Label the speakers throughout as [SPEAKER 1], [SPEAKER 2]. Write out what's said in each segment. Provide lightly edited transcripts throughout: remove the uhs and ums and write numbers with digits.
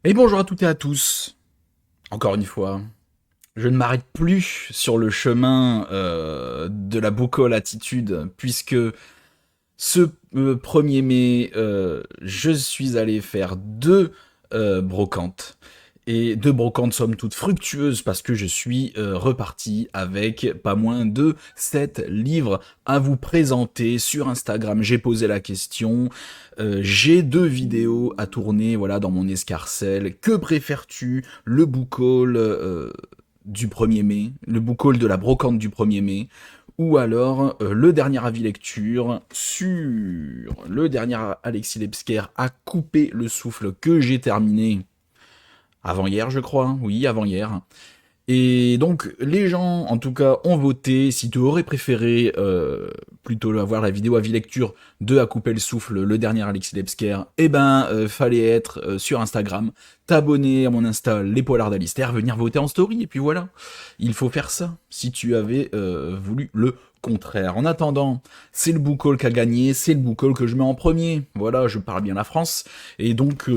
[SPEAKER 1] Et bonjour à toutes et à tous. Encore une fois, je ne m'arrête plus sur le chemin de la Bocol attitude, puisque ce 1er mai, je suis allé faire deux brocantes. Et deux brocantes somme toute fructueuses parce que je suis reparti avec pas moins de 7 livres à vous présenter sur Instagram. J'ai posé la question, j'ai 2 vidéos à tourner voilà, dans mon escarcelle. Que préfères-tu, le book haul du 1er mai, le book haul de la brocante du 1er mai, ou alors le dernier avis lecture sur le dernier Alexis Lebsker a coupé le souffle que j'ai terminé avant-hier, je crois. Oui, avant-hier. Et donc, les gens, en tout cas, ont voté. Si tu aurais préféré plutôt avoir la vidéo avis lecture de À couper le souffle, le dernier Alexis Lebsker, eh ben, fallait être sur Instagram, t'abonner à mon Insta, les Polars d'Alistair, venir voter en story, et puis voilà. Il faut faire ça, si tu avais voulu le contraire. En attendant, c'est le book haul qui a gagné, c'est le book haul que je mets en premier. Voilà, je parle bien la France. Et donc,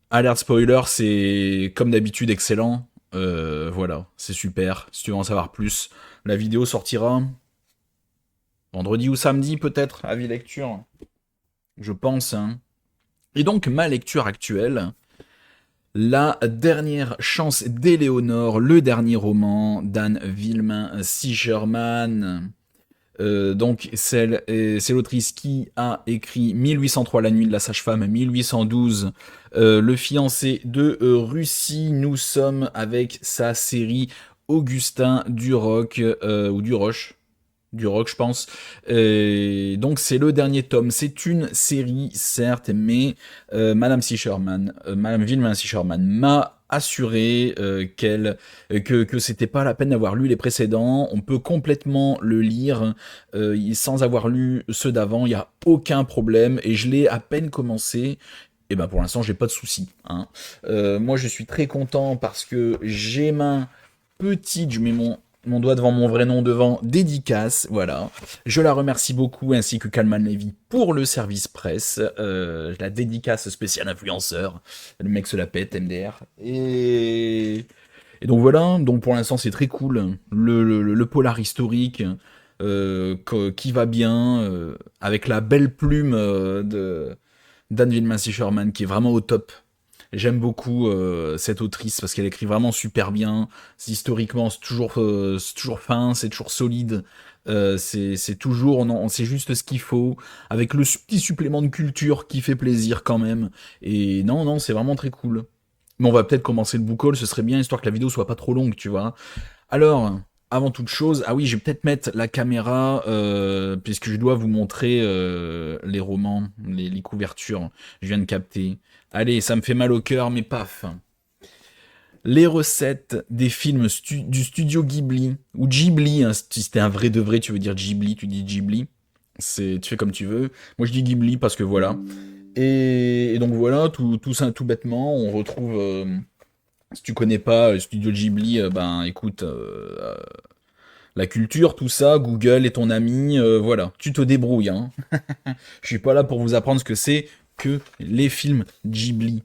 [SPEAKER 1] alerte spoiler, c'est comme d'habitude excellent. Voilà, c'est super. Si tu veux en savoir plus, la vidéo sortira vendredi ou samedi peut-être, avis lecture. Je pense. Hein. Et donc ma lecture actuelle, la dernière chance d'Éléonore, le dernier roman d'Anne Villemain Sicherman. Donc c'est l'autrice qui a écrit 1803 La nuit de la sage-femme, 1812 Le fiancé de Russie. Nous sommes avec sa série Augustin Duroc ou Duroche. Duroc, je pense. Donc c'est le dernier tome. C'est une série, certes, mais Madame Villemin Sicherman m'a assuré que c'était pas la peine d'avoir lu les précédents. On peut complètement le lire sans avoir lu ceux d'avant. Il y a aucun problème et je l'ai à peine commencé. Et ben pour l'instant j'ai pas de soucis. Hein. Moi je suis très content parce que j'ai main petite, je mets mon doigt devant mon vrai nom devant, dédicace, voilà. Je la remercie beaucoup, ainsi que Kalman Levy pour le service presse. La dédicace spéciale influenceur. Le mec se la pète, MDR. Et donc voilà, donc pour l'instant c'est très cool. Le polar historique qui va bien, avec la belle plume de Dan Villemain Sherman qui est vraiment au top. J'aime beaucoup cette autrice parce qu'elle écrit vraiment super bien. Historiquement, c'est toujours fin, c'est toujours solide. C'est toujours, on sait juste ce qu'il faut, avec le petit supplément de culture qui fait plaisir quand même. Et non, non, c'est vraiment très cool. Mais on va peut-être commencer le book haul, ce serait bien, histoire que la vidéo soit pas trop longue, tu vois. Alors, avant toute chose, ah oui, je vais peut-être mettre la caméra, puisque je dois vous montrer les romans, les couvertures. Je viens de capter. Allez, ça me fait mal au cœur, mais paf. Les recettes des films du studio Ghibli, ou Ghibli, hein, si c'était un vrai de vrai, tu veux dire Ghibli, tu dis Ghibli. Tu fais comme tu veux. Moi je dis Ghibli parce que voilà. Et donc voilà, tout ça, tout bêtement, on retrouve si tu connais pas Studio Ghibli, ben écoute, la culture, tout ça, Google est ton ami, voilà, tu te débrouilles. Hein. Je suis pas là pour vous apprendre ce que c'est que les films Ghibli.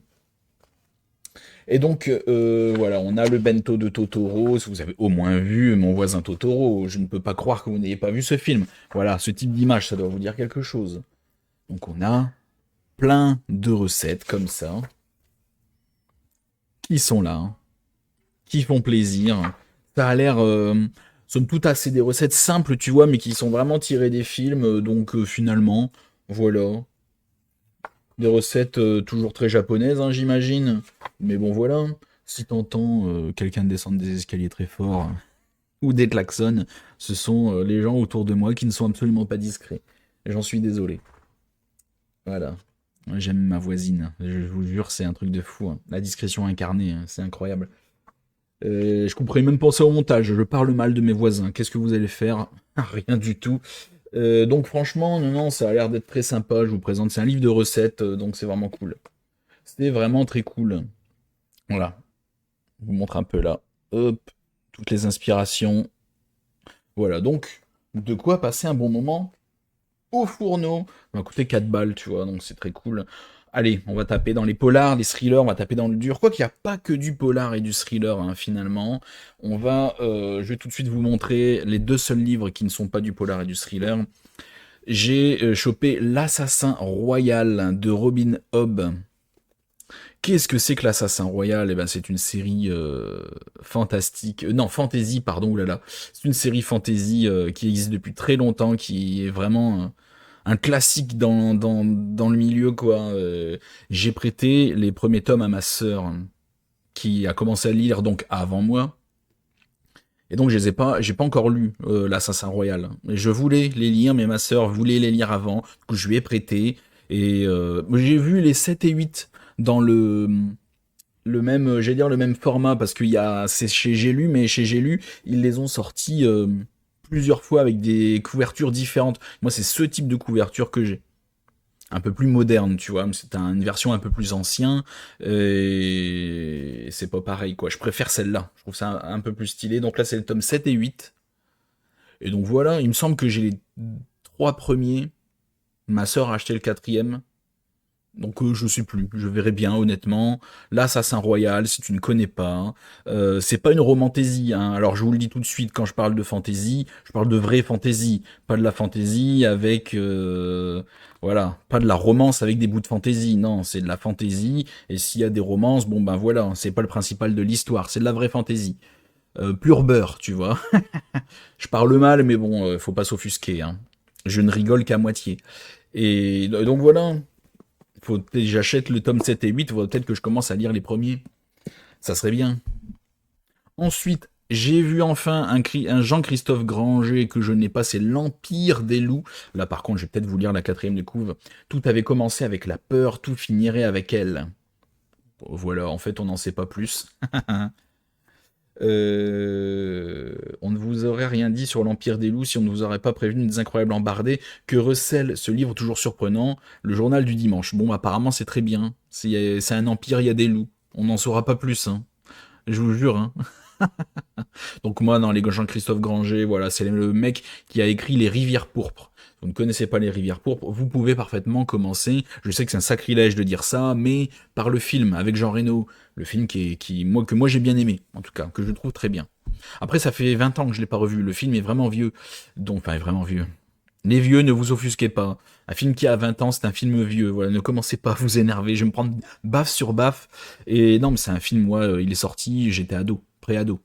[SPEAKER 1] Et donc, voilà, on a le bento de Totoro. Si vous avez au moins vu Mon voisin Totoro, je ne peux pas croire que vous n'ayez pas vu ce film. Voilà, ce type d'image, ça doit vous dire quelque chose. Donc, on a plein de recettes comme ça qui sont là, hein, qui font plaisir. Ça a l'air, somme toute, assez des recettes simples, tu vois, mais qui sont vraiment tirées des films. Donc, finalement, voilà. Des recettes toujours très japonaises, hein, j'imagine. Mais bon, voilà. Si t'entends quelqu'un descendre des escaliers très fort ou des klaxons, ce sont les gens autour de moi qui ne sont absolument pas discrets. J'en suis désolé. Voilà. J'aime ma voisine. Je vous jure, c'est un truc de fou. Hein. La discrétion incarnée, hein, c'est incroyable. Je couperai même penser au montage. Je parle mal de mes voisins. Qu'est-ce que vous allez faire? Rien du tout. Donc franchement, non, non, ça a l'air d'être très sympa. Je vous présente, c'est un livre de recettes, donc c'est vraiment cool. C'est vraiment très cool. Voilà, je vous montre un peu là. Hop, toutes les inspirations. Voilà, donc de quoi passer un bon moment au fourneau. Ça m'a coûté 4 balles, tu vois, donc c'est très cool. Allez, on va taper dans les polars, les thrillers, on va taper dans le dur. Quoi qu'il n'y a pas que du polar et du thriller, hein, finalement. Je vais tout de suite vous montrer les deux seuls livres qui ne sont pas du polar et du thriller. J'ai chopé L'Assassin Royal de Robin Hobb. Qu'est-ce que c'est que l'Assassin Royal? Eh ben, c'est une série fantastique, non, fantasy, pardon, oulala. C'est une série fantasy qui existe depuis très longtemps, qui est vraiment un classique dans le milieu, quoi. J'ai prêté les premiers tomes à ma sœur, qui a commencé à lire donc avant moi. Et donc, j'ai pas encore lu l'Assassin Royal. Et je voulais les lire, mais ma sœur voulait les lire avant. Du coup, je lui ai prêté. Et j'ai vu les 7 et 8 dans le même, j'allais dire le même format, parce c'est chez J'ai lu, mais chez J'ai lu, ils les ont sortis plusieurs fois avec des couvertures différentes. Moi, c'est ce type de couverture que j'ai. Un peu plus moderne, tu vois. C'est une version un peu plus ancien. Et c'est pas pareil, quoi. Je préfère celle-là. Je trouve ça un peu plus stylé. Donc là, c'est le tome 7 et 8. Et donc voilà, il me semble que j'ai les trois premiers. Ma sœur a acheté le quatrième. Donc je sais plus, je verrai bien honnêtement. L'Assassin Royal, si tu ne connais pas, c'est pas une romantaisie. Hein. Alors je vous le dis tout de suite, quand je parle de fantasy, je parle de vraie fantasy, pas de la fantasy avec, voilà, pas de la romance avec des bouts de fantasy. Non, c'est de la fantasy. Et s'il y a des romances, bon ben voilà, c'est pas le principal de l'histoire, c'est de la vraie fantasy. Pur beurre, tu vois. Je parle mal, mais bon, faut pas s'offusquer. Hein. Je ne rigole qu'à moitié. Et donc voilà, j'achète le tome 7 et 8, il faudrait peut-être que je commence à lire les premiers. Ça serait bien. Ensuite, j'ai vu enfin un Jean-Christophe Granger que je n'ai pas, c'est L'Empire des loups. Là par contre, je vais peut-être vous lire la quatrième de couve. Tout avait commencé avec la peur, tout finirait avec elle. Voilà, en fait, on n'en sait pas plus. On ne vous aurait rien dit sur l'Empire des loups si on ne vous aurait pas prévenu des incroyables embardées que recèle ce livre toujours surprenant, le journal du dimanche. Bon, apparemment, c'est très bien. C'est un empire, il y a des loups. On n'en saura pas plus, hein. Je vous jure, hein. Donc moi, dans les Jean-Christophe Granger, voilà, c'est le mec qui a écrit Les Rivières pourpres. Vous ne connaissez pas Les Rivières pourpres, vous pouvez parfaitement commencer. Je sais que c'est un sacrilège de dire ça, mais par le film avec Jean Reno, le film que moi j'ai bien aimé, en tout cas, que je trouve très bien. Après, ça fait 20 ans que je l'ai pas revu. Le film est vraiment vieux, donc enfin vraiment vieux. Les vieux, ne vous offusquez pas. Un film qui a 20 ans, c'est un film vieux. Voilà, ne commencez pas à vous énerver. Je vais me prendre baffe sur baffe. Et non, mais c'est un film, moi, il est sorti, j'étais ado, pré-ado.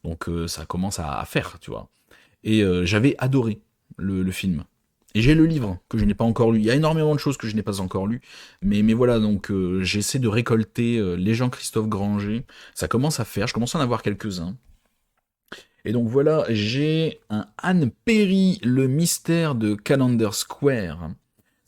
[SPEAKER 1] Donc ça commence à faire, tu vois. Et j'avais adoré le film. Et j'ai le livre que je n'ai pas encore lu. Il y a énormément de choses que je n'ai pas encore lues. Mais voilà, donc j'essaie de récolter les Jean-Christophe Granger. Ça commence à faire, je commence à en avoir quelques-uns. Et donc voilà, j'ai un Anne Perry, le mystère de Calendar Square.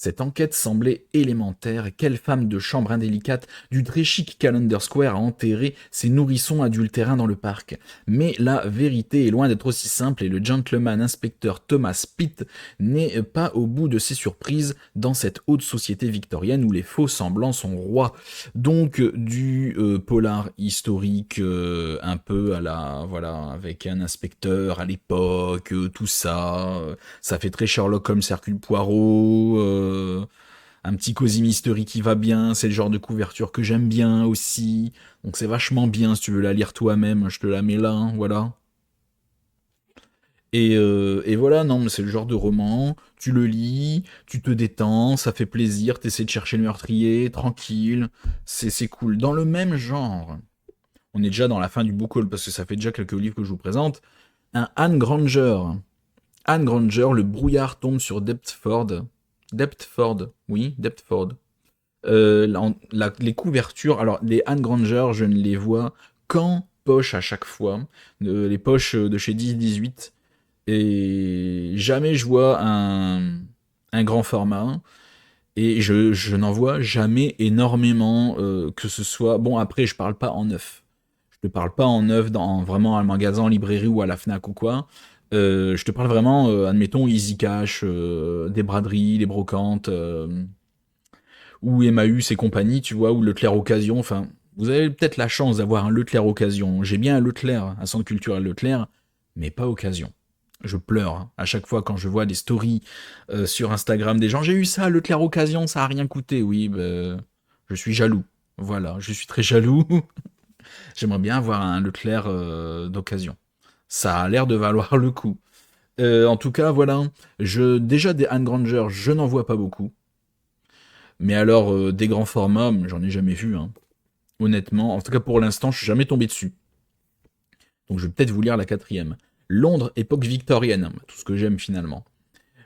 [SPEAKER 1] Cette enquête semblait élémentaire. Quelle femme de chambre indélicate du très chic Calendar Square a enterré ses nourrissons adultérins dans le parc? Mais la vérité est loin d'être aussi simple et le gentleman inspecteur Thomas Pitt n'est pas au bout de ses surprises dans cette haute société victorienne où les faux semblants sont rois. Donc du polar historique un peu à la voilà avec un inspecteur à l'époque, tout ça. Ça fait très Sherlock Holmes, Hercule Poirot. Un petit cosy mystery qui va bien, c'est le genre de couverture que j'aime bien aussi. Donc c'est vachement bien si tu veux la lire toi-même, je te la mets là, hein, voilà. Et voilà, non, mais c'est le genre de roman, tu le lis, tu te détends, ça fait plaisir, t'essaies de chercher le meurtrier, tranquille, c'est cool. Dans le même genre, on est déjà dans la fin du book haul parce que ça fait déjà quelques livres que je vous présente, un Anne Granger. Anne Granger, le brouillard tombe sur Deptford. Deptford, oui, Deptford. Les couvertures, alors les Anne Granger, je ne les vois qu'en poche à chaque fois. Les poches de chez 10-18. Et jamais je vois un grand format. Et je n'en vois jamais énormément, que ce soit... Bon, après, je parle pas en neuf. Je te parle pas en neuf, dans vraiment un magasin, en librairie ou à la Fnac ou quoi. Je te parle vraiment, admettons, Easy Cash, des braderies, les brocantes, ou Emmaüs et compagnie, tu vois, ou Leclerc Occasion. Enfin, vous avez peut-être la chance d'avoir un Leclerc Occasion. J'ai bien un Leclerc, un centre culturel Leclerc, mais pas Occasion. Je pleure hein, à chaque fois quand je vois des stories sur Instagram des gens. J'ai eu ça, Leclerc Occasion, ça a rien coûté. Oui, bah, Je suis jaloux. Voilà, je suis très jaloux. J'aimerais bien avoir un Leclerc d'occasion. Ça a l'air de valoir le coup. En tout cas, voilà. Déjà des Anne Granger, je n'en vois pas beaucoup. Mais alors, des grands formats, j'en ai jamais vu. Hein. Honnêtement, en tout cas pour l'instant, je suis jamais tombé dessus. Donc je vais peut-être vous lire la quatrième. Londres, époque victorienne, tout ce que j'aime finalement.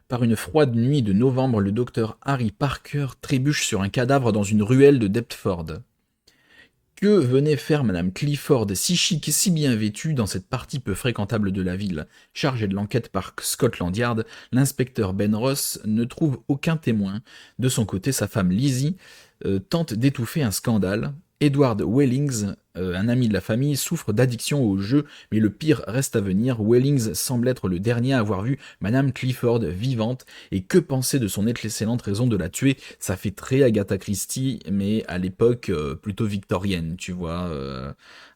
[SPEAKER 1] Par une froide nuit de novembre, le docteur Harry Parker trébuche sur un cadavre dans une ruelle de Deptford. Que venait faire Madame Clifford, si chic et si bien vêtue, dans cette partie peu fréquentable de la ville? Chargé de l'enquête par Scotland Yard, l'inspecteur Ben Ross ne trouve aucun témoin. De son côté, sa femme Lizzie tente d'étouffer un scandale. Edward Wellings, un ami de la famille, souffre d'addiction au jeu, mais le pire reste à venir. Wellings semble être le dernier à avoir vu Madame Clifford vivante, et que penser de son excellente raison de la tuer? Ça fait très Agatha Christie, mais à l'époque plutôt victorienne, tu vois,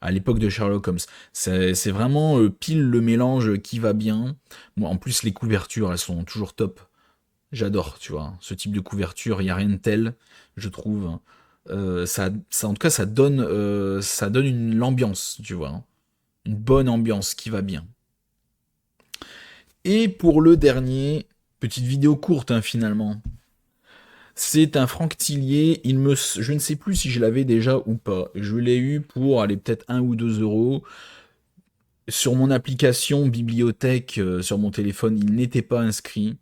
[SPEAKER 1] à l'époque de Sherlock Holmes. C'est vraiment pile le mélange qui va bien. Moi, en plus, les couvertures, elles sont toujours top. J'adore, tu vois, ce type de couverture, il n'y a rien de tel, je trouve. En tout cas, ça donne une ambiance, tu vois. Une bonne ambiance qui va bien. Et pour le dernier, petite vidéo courte finalement. C'est un Franck Tillier, je ne sais plus si je l'avais déjà ou pas. Je l'ai eu pour aller peut-être 1 ou 2 euros. Sur mon application bibliothèque, sur mon téléphone, il n'était pas inscrit.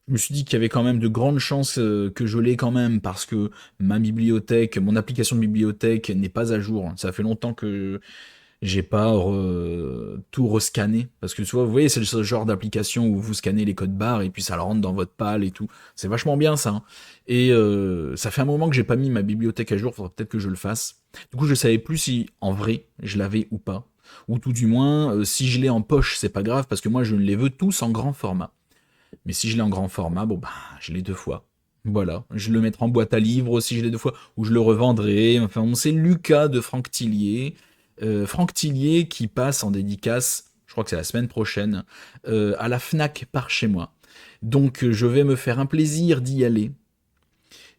[SPEAKER 1] Je me suis dit qu'il y avait quand même de grandes chances que je l'ai quand même parce que ma bibliothèque, mon application de bibliothèque n'est pas à jour. Ça fait longtemps que j'ai pas tout rescanné parce que tu vois, vous voyez, c'est ce genre d'application où vous scannez les codes barres et puis ça le rentre dans votre PAL et tout. C'est vachement bien ça. Hein. Et ça fait un moment que j'ai pas mis ma bibliothèque à jour. Faudrait peut-être que je le fasse. Du coup, je savais plus si en vrai je l'avais ou pas. Ou tout du moins, si je l'ai en poche, c'est pas grave parce que moi je les veux tous en grand format. Mais si je l'ai en grand format, bon bah je l'ai 2 fois. Voilà, je le mettrai en boîte à livres si je l'ai 2 fois, ou je le revendrai. Enfin, on sait Lucas de Franck Tillier. Franck Tillier qui passe en dédicace, je crois que c'est la semaine prochaine, à la Fnac par chez moi. Donc je vais me faire un plaisir d'y aller.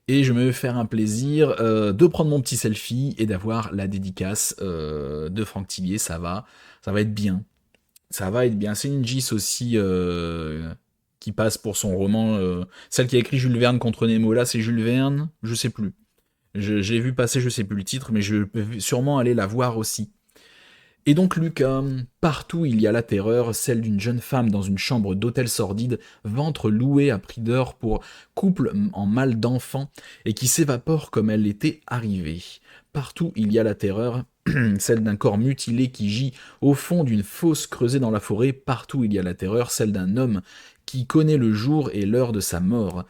[SPEAKER 1] Et je vais me faire un plaisir de prendre mon petit selfie et d'avoir la dédicace de Franck Tillier. Ça va être bien. Ça va être bien. C'est une Gis aussi qui passe pour son roman. Celle qui a écrit Jules Verne contre Nemo, là, c'est Jules Verne. Je sais plus. J'ai vu passer, je sais plus le titre, mais je vais sûrement aller la voir aussi. Et donc Lucas, partout il y a la terreur, celle d'une jeune femme dans une chambre d'hôtel sordide, ventre loué à prix d'or pour couple en mal d'enfant, et qui s'évapore comme elle était arrivée. Partout il y a la terreur, celle d'un corps mutilé qui gît au fond d'une fosse creusée dans la forêt. Partout il y a la terreur, celle d'un homme qui connaît le jour et l'heure de sa mort.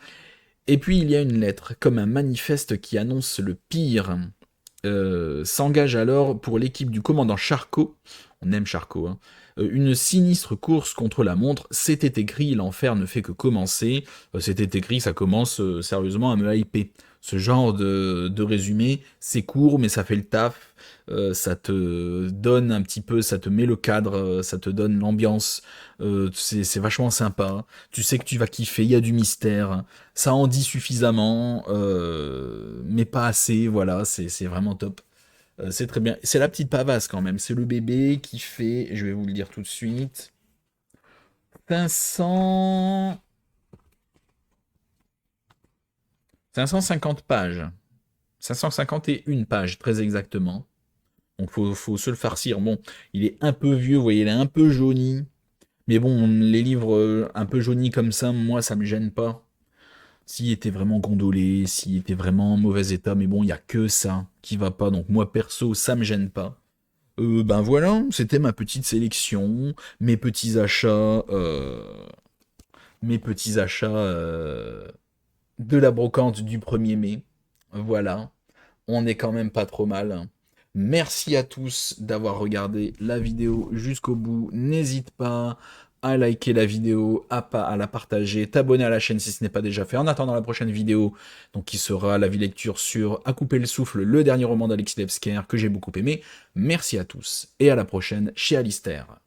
[SPEAKER 1] Et puis il y a une lettre, comme un manifeste qui annonce le pire. S'engage alors pour l'équipe du commandant Charcot, on aime Charcot, hein, une sinistre course contre la montre. C'était écrit, l'enfer ne fait que commencer. C'était écrit, ça commence sérieusement à me hyper. Ce genre de résumé, c'est court, mais ça fait le taf. Ça te donne un petit peu, ça te met le cadre, ça te donne l'ambiance. C'est vachement sympa. Hein. Tu sais que tu vas kiffer, il y a du mystère. Ça en dit suffisamment, mais pas assez. Voilà, c'est vraiment top. C'est très bien. C'est la petite pavasse quand même. C'est le bébé qui fait, je vais vous le dire tout de suite, 500... 550 pages. 551 pages, très exactement. Donc faut se le farcir. Bon, il est un peu vieux, vous voyez, il est un peu jauni. Mais bon, les livres un peu jaunis comme ça, moi, ça me gêne pas. S'il était vraiment gondolé, s'il était vraiment en mauvais état, mais bon, il y a que ça qui va pas. Donc moi, perso, ça me gêne pas. Ben voilà, c'était ma petite sélection, mes petits achats de la brocante du 1er mai. Voilà, on est quand même pas trop mal. Merci à tous d'avoir regardé la vidéo jusqu'au bout. N'hésite pas à liker la vidéo, à la partager, t'abonner à la chaîne si ce n'est pas déjà fait. En attendant la prochaine vidéo, donc qui sera la vie lecture sur À couper le souffle, le dernier roman d'Alexis Lebsker que j'ai beaucoup aimé. Merci à tous et à la prochaine chez Alistair.